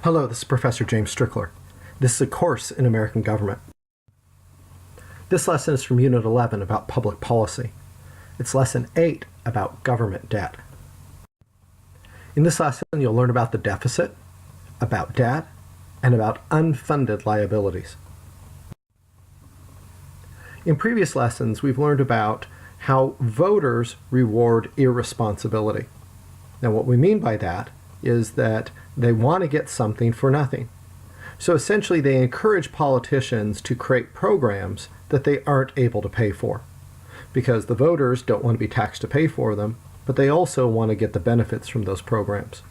Hello, this is Professor James Strickler. This is a course in American government. This lesson is from Unit 11 about public policy. It's Lesson 8 about government debt. In this lesson, you'll learn about the deficit, about debt, and about unfunded liabilities. In previous lessons, we've learned about how voters reward irresponsibility. Now, what we mean by that is that they want to get something for nothing. So essentially, they encourage politicians to create programs that they aren't able to pay for, because the voters don't want to be taxed to pay for them, but they also want to get the benefits from those programs.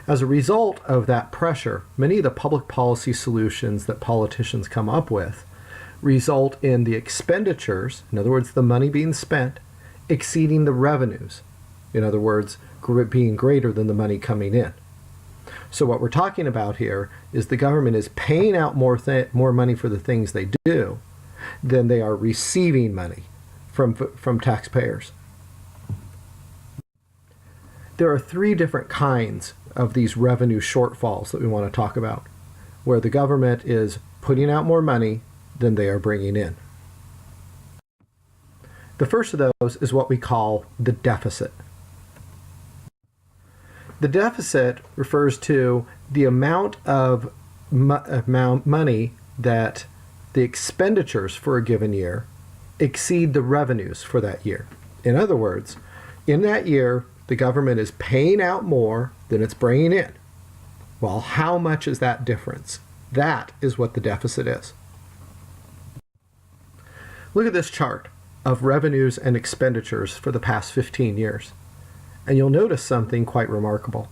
As a result of that pressure, many of the public policy solutions that politicians come up with result in the expenditures, in other words, the money being spent, exceeding the revenues. In other words, being greater than the money coming in. So what we're talking about here is the government is paying out more money for the things they do than they are receiving money from taxpayers. There are three different kinds of these revenue shortfalls that we want to talk about, where the government is putting out more money than they are bringing in. The first of those is what we call the deficit. The deficit refers to the amount of money that the expenditures for a given year exceed the revenues for that year. In other words, in that year, the government is paying out more than it's bringing in. Well, how much is that difference? That is what the deficit is. Look at this chart of revenues and expenditures for the past 15 years. And you'll notice something quite remarkable.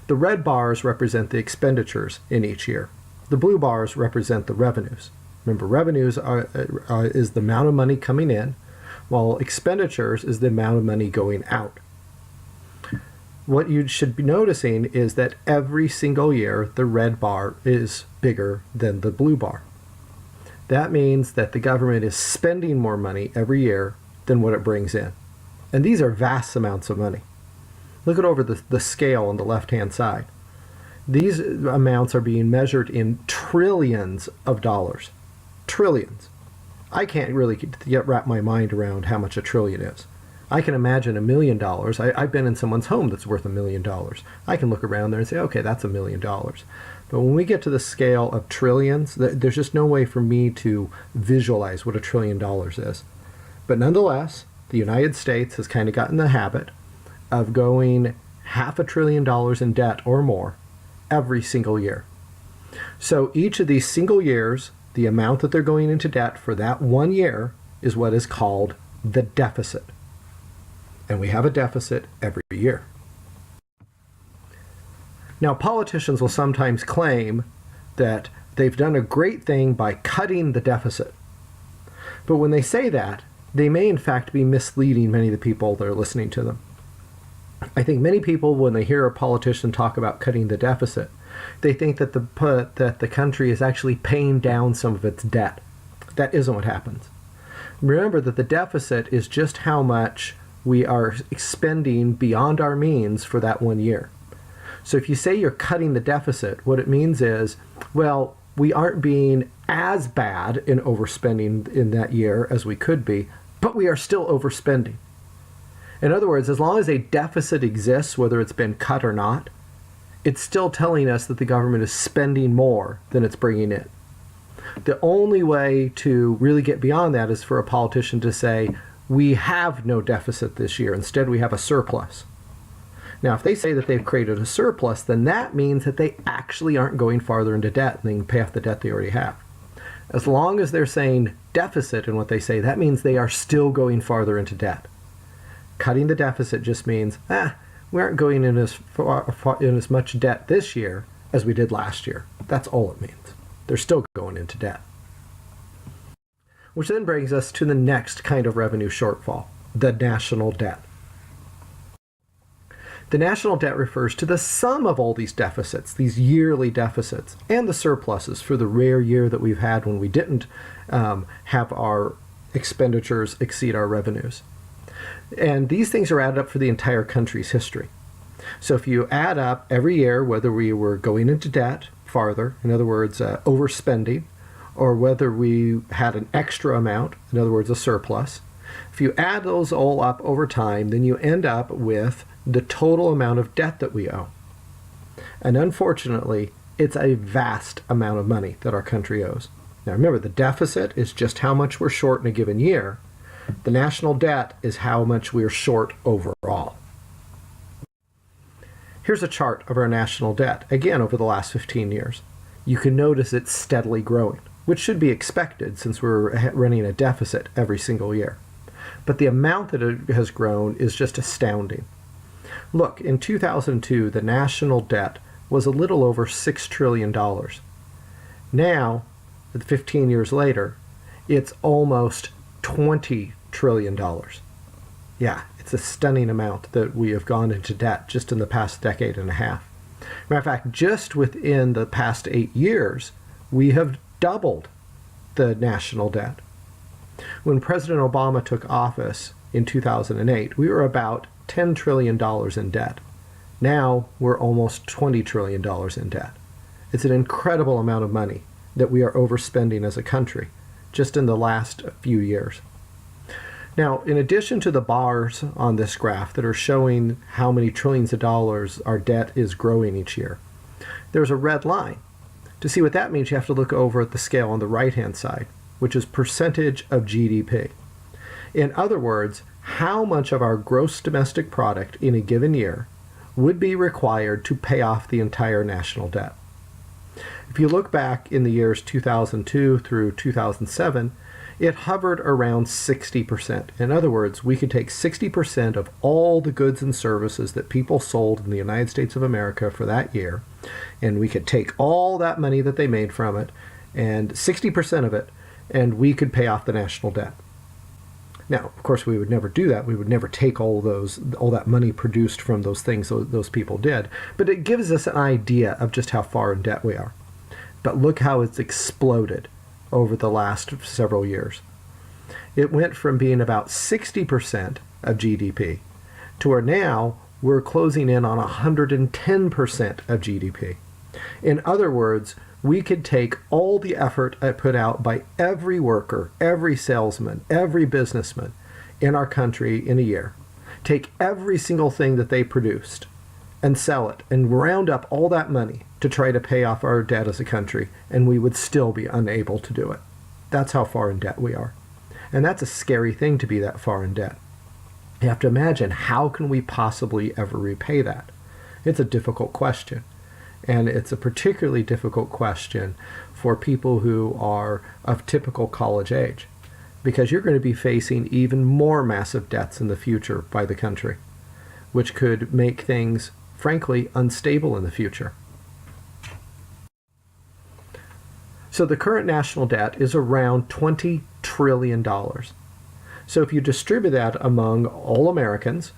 The red bars represent the expenditures in each year. The blue bars represent the revenues. Remember, revenues is the amount of money coming in, while expenditures is the amount of money going out. What you should be noticing is that every single year, the red bar is bigger than the blue bar. That means that the government is spending more money every year than what it brings in. And these are vast amounts of money. Look at over the scale on the left-hand side. These amounts are being measured in trillions of dollars. Trillions. I can't really yet wrap my mind around how much a trillion is. I can imagine $1 million. I've been in someone's home that's worth $1 million. I can look around there and say, okay, that's $1 million. But when we get to the scale of trillions, there's just no way for me to visualize what $1 trillion is. But nonetheless, the United States has kind of gotten the habit of going $500 billion in debt or more every single year. So each of these single years, the amount that they're going into debt for that one year is what is called the deficit. And we have a deficit every year. Now, politicians will sometimes claim that they've done a great thing by cutting the deficit. But when they say that, they may in fact be misleading many of the people that are listening to them. I think many people, when they hear a politician talk about cutting the deficit, they think that the country is actually paying down some of its debt. That isn't what happens. Remember that the deficit is just how much we are expending beyond our means for that one year. So if you say you're cutting the deficit, what it means is, well, we aren't being as bad in overspending in that year as we could be, but we are still overspending. In other words, as long as a deficit exists, whether it's been cut or not, it's still telling us that the government is spending more than it's bringing in. The only way to really get beyond that is for a politician to say, we have no deficit this year. Instead, we have a surplus. Now, if they say that they've created a surplus, then that means that they actually aren't going farther into debt and they can pay off the debt they already have. As long as they're saying deficit in what they say, that means they are still going farther into debt. Cutting the deficit just means, we aren't going in as much debt this year as we did last year. That's all it means. They're still going into debt. Which then brings us to the next kind of revenue shortfall, the national debt. The national debt refers to the sum of all these deficits, these yearly deficits, and the surpluses for the rare year that we've had when we didn't have our expenditures exceed our revenues. And these things are added up for the entire country's history. So if you add up every year, whether we were going into debt farther, in other words, overspending, or whether we had an extra amount, in other words, a surplus, if you add those all up over time, then you end up with the total amount of debt that we owe. And unfortunately, it's a vast amount of money that our country owes. Now remember, the deficit is just how much we're short in a given year. The national debt is how much we're short overall. Here's a chart of our national debt, again over the last 15 years. You can notice it's steadily growing, which should be expected since we're running a deficit every single year. But the amount that it has grown is just astounding. Look, in 2002, the national debt was a little over $6 trillion. Now, 15 years later, it's almost $20 trillion. Yeah, it's a stunning amount that we have gone into debt just in the past decade and a half. Matter of fact, just within the past 8 years, we have doubled the national debt. When President Obama took office in 2008, we were about $10 trillion in debt. Now we're almost $20 trillion in debt. It's an incredible amount of money that we are overspending as a country just in the last few years. Now, in addition to the bars on this graph that are showing how many trillions of dollars our debt is growing each year, there's a red line. To see what that means, you have to look over at the scale on the right-hand side, which is percentage of GDP. In other words, how much of our gross domestic product in a given year would be required to pay off the entire national debt. If you look back in the years 2002 through 2007, it hovered around 60%. In other words, we could take 60% of all the goods and services that people sold in the United States of America for that year, and we could take all that money that they made from it, and 60% of it, and we could pay off the national debt. Now, of course, we would never do that. We would never take all that money produced from those things those people did. But it gives us an idea of just how far in debt we are. But look how it's exploded over the last several years. It went from being about 60% of GDP to where now we're closing in on 110% of GDP. In other words, we could take all the effort put out by every worker, every salesman, every businessman in our country in a year, take every single thing that they produced and sell it and round up all that money to try to pay off our debt as a country, and we would still be unable to do it. That's how far in debt we are. And that's a scary thing to be that far in debt. You have to imagine, how can we possibly ever repay that? It's a difficult question. And it's a particularly difficult question for people who are of typical college age, because you're going to be facing even more massive debts in the future by the country, which could make things, frankly, unstable in the future. So the current national debt is around $20 trillion. So if you distribute that among all Americans,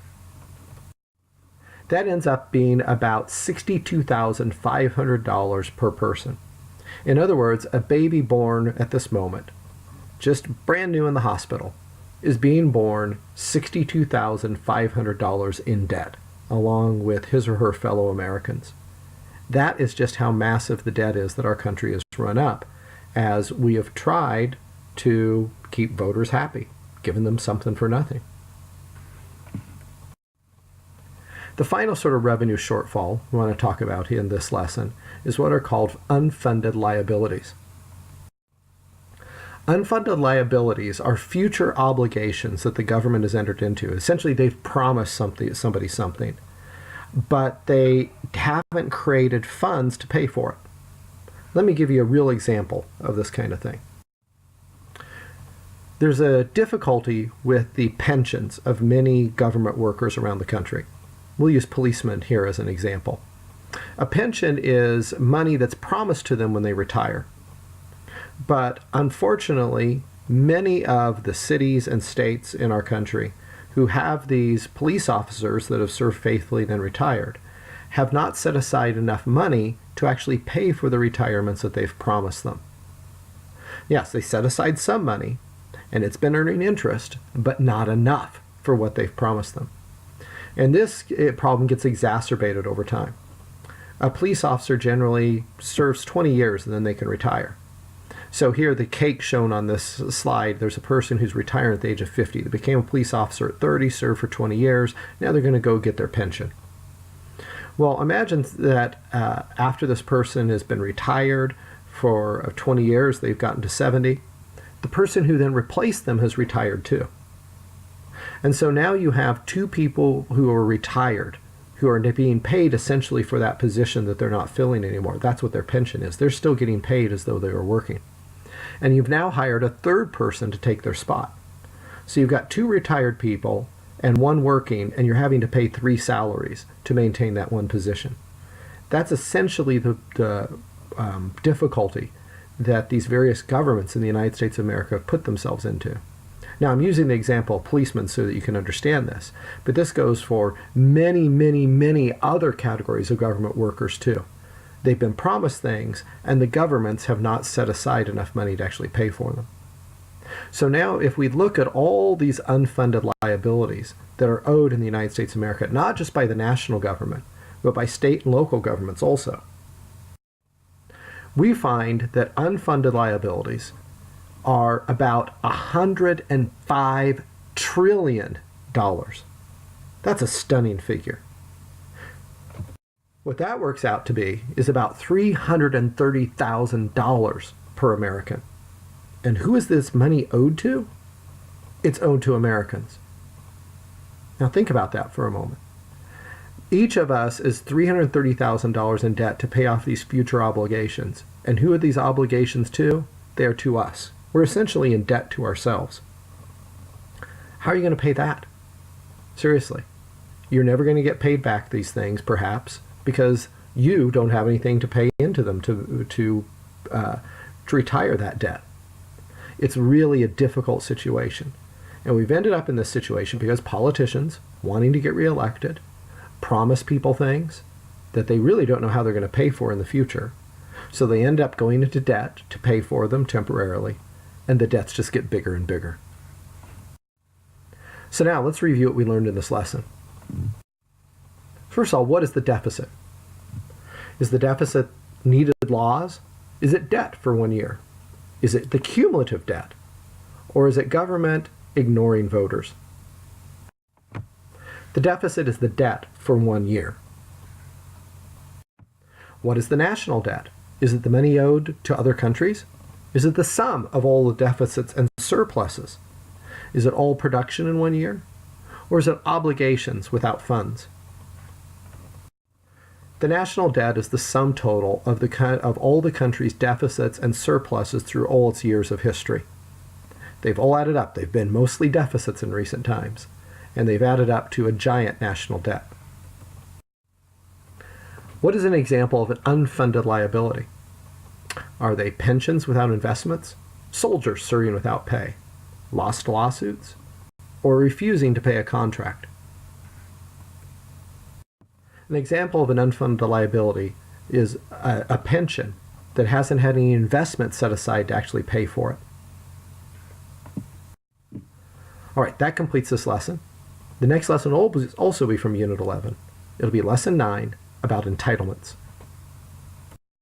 that ends up being about $62,500 per person. In other words, a baby born at this moment, just brand new in the hospital, is being born $62,500 in debt, along with his or her fellow Americans. That is just how massive the debt is that our country has run up, as we have tried to keep voters happy, giving them something for nothing. The final sort of revenue shortfall we want to talk about in this lesson is what are called unfunded liabilities. Unfunded liabilities are future obligations that the government has entered into. Essentially, they've promised somebody something, but they haven't created funds to pay for it. Let me give you a real example of this kind of thing. There's a difficulty with the pensions of many government workers around the country. We'll use policemen here as an example. A pension is money that's promised to them when they retire. But unfortunately, many of the cities and states in our country who have these police officers that have served faithfully and then retired have not set aside enough money to actually pay for the retirements that they've promised them. Yes, they set aside some money, and it's been earning interest, but not enough for what they've promised them. And this problem gets exacerbated over time. A police officer generally serves 20 years and then they can retire. So here, the cake shown on this slide, there's a person who's retiring at the age of 50. They became a police officer at 30, served for 20 years. Now they're going to go get their pension. Well, imagine that after this person has been retired for 20 years, they've gotten to 70. The person who then replaced them has retired too. And so now you have two people who are retired, who are being paid essentially for that position that they're not filling anymore. That's what their pension is. They're still getting paid as though they were working. And you've now hired a third person to take their spot. So you've got two retired people and one working, and you're having to pay 3 salaries to maintain that one position. That's essentially the difficulty that these various governments in the United States of America have put themselves into. Now, I'm using the example of policemen so that you can understand this, but this goes for many, many, many other categories of government workers too. They've been promised things, and the governments have not set aside enough money to actually pay for them. So now if we look at all these unfunded liabilities that are owed in the United States of America, not just by the national government, but by state and local governments also, we find that unfunded liabilities are about $105 trillion. That's a stunning figure. What that works out to be is about $330,000 per American. And who is this money owed to? It's owed to Americans. Now think about that for a moment. Each of us is $330,000 in debt to pay off these future obligations. And who are these obligations to? They are to us. We're essentially in debt to ourselves. How are you going to pay that? Seriously. You're never going to get paid back these things, perhaps, because you don't have anything to pay into them to retire that debt. It's really a difficult situation. And we've ended up in this situation because politicians, wanting to get reelected, promise people things that they really don't know how they're going to pay for in the future. So they end up going into debt to pay for them temporarily, and the debts just get bigger and bigger. So now let's review what we learned in this lesson. First of all, what is the deficit? Is the deficit needed laws? Is it debt for 1 year? Is it the cumulative debt? Or is it government ignoring voters? The deficit is the debt for 1 year. What is the national debt? Is it the money owed to other countries? Is it the sum of all the deficits and surpluses? Is it all production in 1 year? Or is it obligations without funds? The national debt is the sum total of all the country's deficits and surpluses through all its years of history. They've all added up. They've been mostly deficits in recent times, and they've added up to a giant national debt. What is an example of an unfunded liability? Are they pensions without investments, soldiers serving without pay, lost lawsuits, or refusing to pay a contract? An example of an unfunded liability is a pension that hasn't had any investment set aside to actually pay for it. All right, that completes this lesson. The next lesson will also be from Unit 11. It'll be Lesson 9 about entitlements.